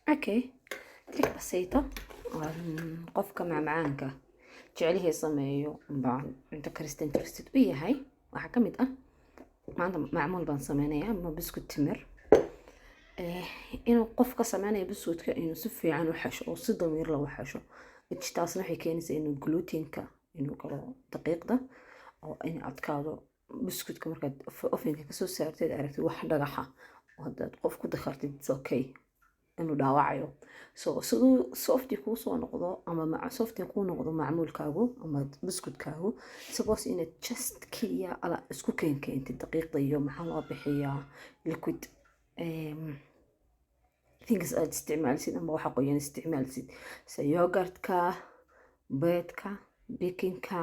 اوكي تريك بسيطة qofka macmacaanka jeclihii sameeyo baan inta karista interested u yahay waxaa ka mid ah maanta macmuul baan sameynayaa ama biscuit timir inuu qofka sameynayo biscuitka inuu si fiican u xasho oo si damiir leh u xasho taasna waxay keenaysaa inuu glutenka inuu galo daqiiqda oo in adkaado biscuitka markaad ovenka kasoo saarteed aragtid wax dhagaxa oo haddaad qof ku dakhartid it's okay inuu dhaawacayo siduu softi kuu soo noqdo ama softi kuu noqdo macmuulkaagu ama biscuitkaagu suppose inaad just keliya ala isku keentid daqiiqda iyo maxaa loo bixiyaa liquid things aad isticmaalisid ama waxa qoyan isticmaalisid sida yogurtka beedka bakinka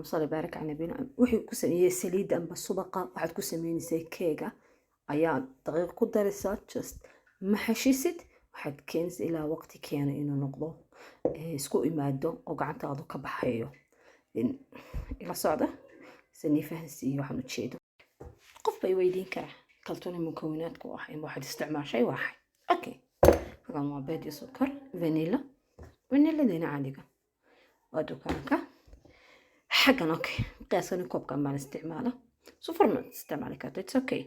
masala baaraka canabina wixii ku sameeyay saliid amba subaqa waxaad ku sameynaysaa keega ayaa daqiiq ku daraysaa just ma xashisid waxaad keenaysaa ilaa waqti keena inuu noqdo isku imaado oo gacantaadu ka baxayo ila socda sani fahansiiyo waxaan u jeedo qof bay weydiin karaa kaltuun mukawinaadku waxay waxaad isticmaashay waxay okay hagan waa beed iyo sokor vanilla dina caadiga waa dukaanka xagan okay qiyaasani koobka maan isticmaala supermarket isticmaali karto it's okay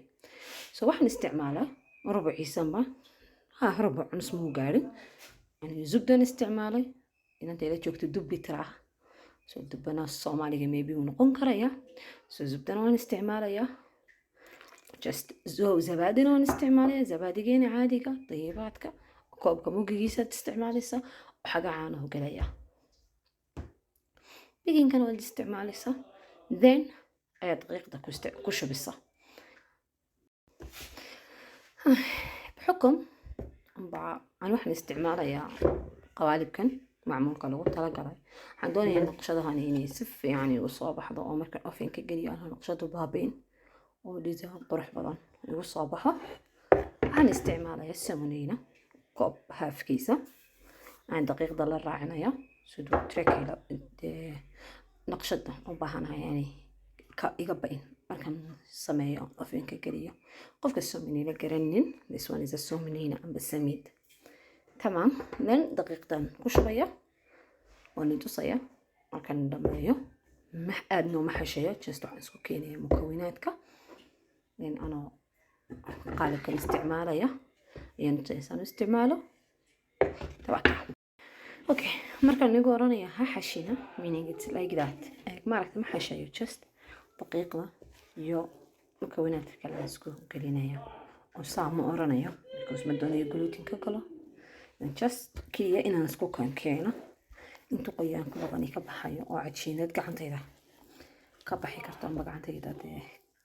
so waxaan isticmaalaa rubuciisamba rubuc nus muu gaarin yani zubdan isticmaalay inanta ila joogto dubbi tira so dubbana Soomaaliga maybe uu noqon karaya so zubdan waan isticmaalayaa just zabadina waan isticmaalayaa zabadigeena caadiga dayibaadka koobka mugigiisa isticmaalaysa xaga caanaha galaya biginkana waan isticmaalaysa then ayaad daqiiqda ku shubisa بحكم أنا واحد استعمالها قوالب معمولك لو تلاقي عندوني نقشة هني سف يعني وصابح هذا أمر كان أفين كجري أنا نقشة بابين ولذا طرح بدن وصابحة عن استعمالها السمنينة كوب هاف كيسة عن دقيق ضل الراعنايا سدو تركي نقشة وبهنا يعني كيقبين markan sameeyo ovenka geliyo qofka soomaniina garanin this one is a soomaniina amba samiid tamam then daqiiqdan ku shubaya waan tusaya markan dhameeyo ma aadno ma xashayo just waxaan isku keenaya mukawinaadka then ana qalabka isticmaalaya ayaan intaan isticmaalo tabaka okay markan nigu oranaya ha xashina meaning it's like that markan ma xashayo just daqiiqda iyo mukawinaadka kale isku gelinaya oo saamo oranayo because ma doonayo gluten ka galo just kaliya inaan isku keeno inta qoyaan ku badan ka baxayo oo cajiinad gacantayda ka baxi karto ama gacantayda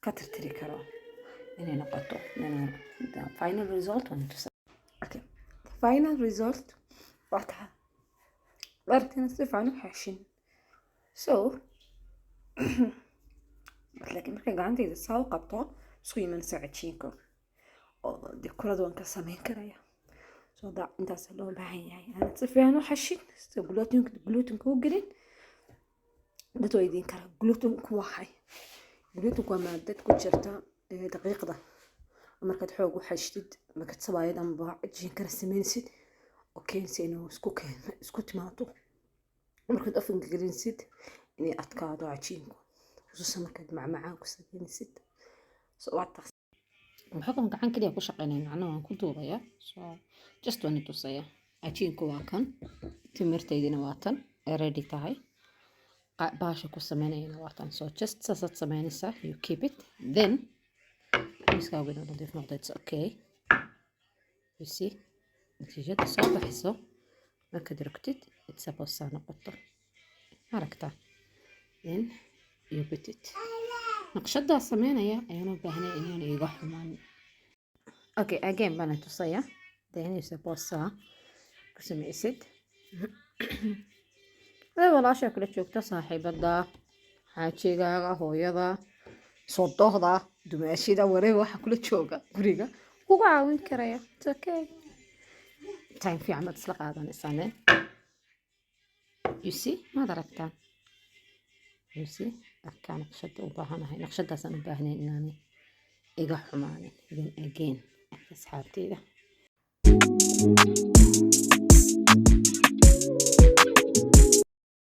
ka tirtiri karo inay noqoto the final result on to okay final result waxta markaan si fiican u xashin so لكن markaan gacantayda saa u qabto isku imanaysa cajiinka oo dekorada waan ka sameyn karaya soo intaas loo baahan yahay aad si fiican u xashin si gluten ku gelin dad weydiin kara gluten ku waxay gluten waa maadad ku jirta daqiiqda markaad xoog u xashtid markaad sabaayad ama cajiin kala sameynsid oo keensi inuu isku timaado markaad ovenka gelinsid inay adkaado cajiinku خصوصا مركز معمعان كسبين ست سوات بحكم كعن كده كوش قنين عنه كنتو غيا just wanted to say أجين كواكن تمرتي دي نواتن ready تاعي باشا كسمانة نواتن so just ساسات سمانة سا you keep it then نسكاو بينو نضيف نقطة it's okay you see نتيجة صوب حسو ما كدركتت اتسابوسا نقطة حركتها then you put it نقشدها سمينيا ayaan u baahnay inaan iga xumaan okay again bana tusaya then you suppose ku sameysid walaasha kala joogta saaxiibada xaajigaaga hooyada sodohda dumaashida wareey waxa kula jooga guriga ugu caawin karaya it's okay time fiican ma isla qaadanaysaa you see ma daragtaan you see أركان نقشة وباهناها نقشة داسن وباهنين إناني إيجا حمانين then again أسحابتي ده Thank you.